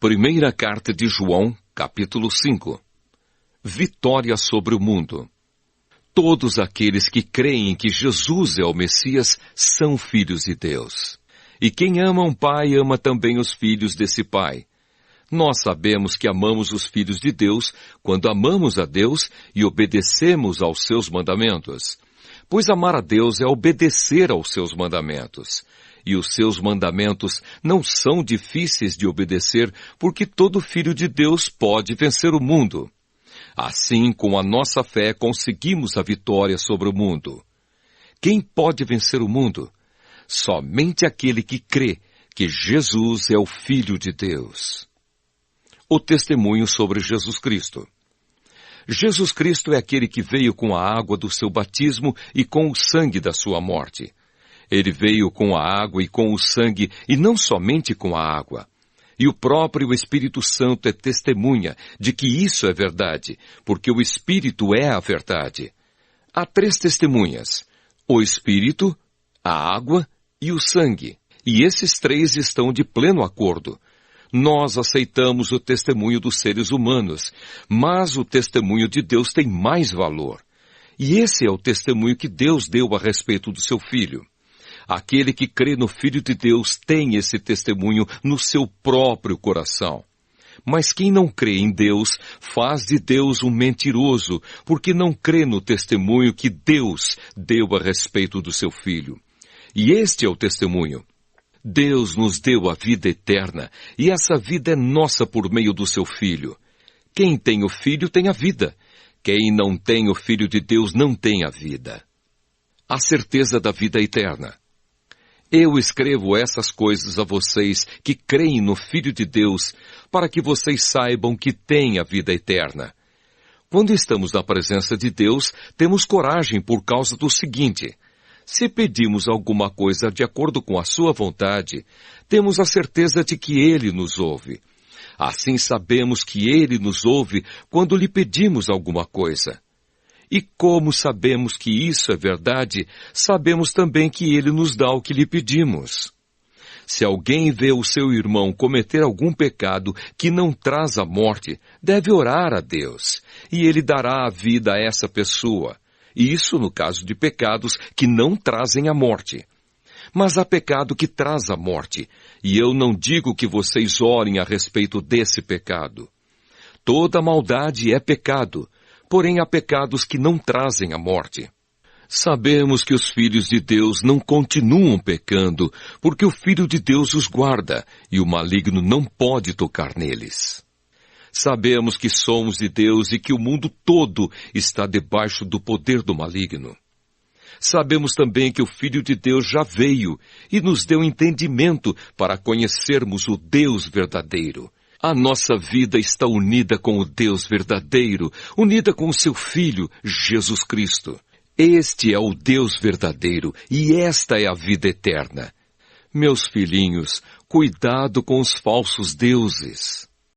Primeira Carta de João, capítulo 5. Vitória sobre o mundo. Todos aqueles que creem que Jesus é o Messias são filhos de Deus. E quem ama um pai ama também os filhos desse pai. Nós sabemos que amamos os filhos de Deus quando amamos a Deus e obedecemos aos seus mandamentos. Pois amar a Deus é obedecer aos seus mandamentos. E os seus mandamentos não são difíceis de obedecer, porque todo filho de Deus pode vencer o mundo. Assim, com a nossa fé, conseguimos a vitória sobre o mundo. Quem pode vencer o mundo? Somente aquele que crê que Jesus é o Filho de Deus. O testemunho sobre Jesus Cristo. Jesus Cristo é aquele que veio com a água do seu batismo e com o sangue da sua morte. Ele veio com a água e com o sangue, e não somente com a água. E o próprio Espírito Santo é testemunha de que isso é verdade, porque o Espírito é a verdade. Há 3 testemunhas: o Espírito, a água e o sangue. E esses 3 estão de pleno acordo. Nós aceitamos o testemunho dos seres humanos, mas o testemunho de Deus tem mais valor. E esse é o testemunho que Deus deu a respeito do seu Filho. Aquele que crê no Filho de Deus tem esse testemunho no seu próprio coração. Mas quem não crê em Deus faz de Deus um mentiroso, porque não crê no testemunho que Deus deu a respeito do seu Filho. E este é o testemunho. Deus nos deu a vida eterna, e essa vida é nossa por meio do seu Filho. Quem tem o Filho tem a vida. Quem não tem o Filho de Deus não tem a vida. A certeza da vida eterna. Eu escrevo essas coisas a vocês que creem no Filho de Deus, para que vocês saibam que têm a vida eterna. Quando estamos na presença de Deus, temos coragem por causa do seguinte: se pedimos alguma coisa de acordo com a sua vontade, temos a certeza de que Ele nos ouve. Assim sabemos que Ele nos ouve quando lhe pedimos alguma coisa. E como sabemos que isso é verdade, sabemos também que Ele nos dá o que lhe pedimos. Se alguém vê o seu irmão cometer algum pecado que não traz a morte, deve orar a Deus, e Ele dará a vida a essa pessoa. Isso no caso de pecados que não trazem a morte. Mas há pecado que traz a morte, e eu não digo que vocês orem a respeito desse pecado. Toda maldade é pecado, porém há pecados que não trazem a morte. Sabemos que os filhos de Deus não continuam pecando, porque o Filho de Deus os guarda, e o maligno não pode tocar neles. Sabemos que somos de Deus e que o mundo todo está debaixo do poder do maligno. Sabemos também que o Filho de Deus já veio e nos deu entendimento para conhecermos o Deus verdadeiro. A nossa vida está unida com o Deus verdadeiro, unida com o seu Filho, Jesus Cristo. Este é o Deus verdadeiro e esta é a vida eterna. Meus filhinhos, cuidado com os falsos deuses.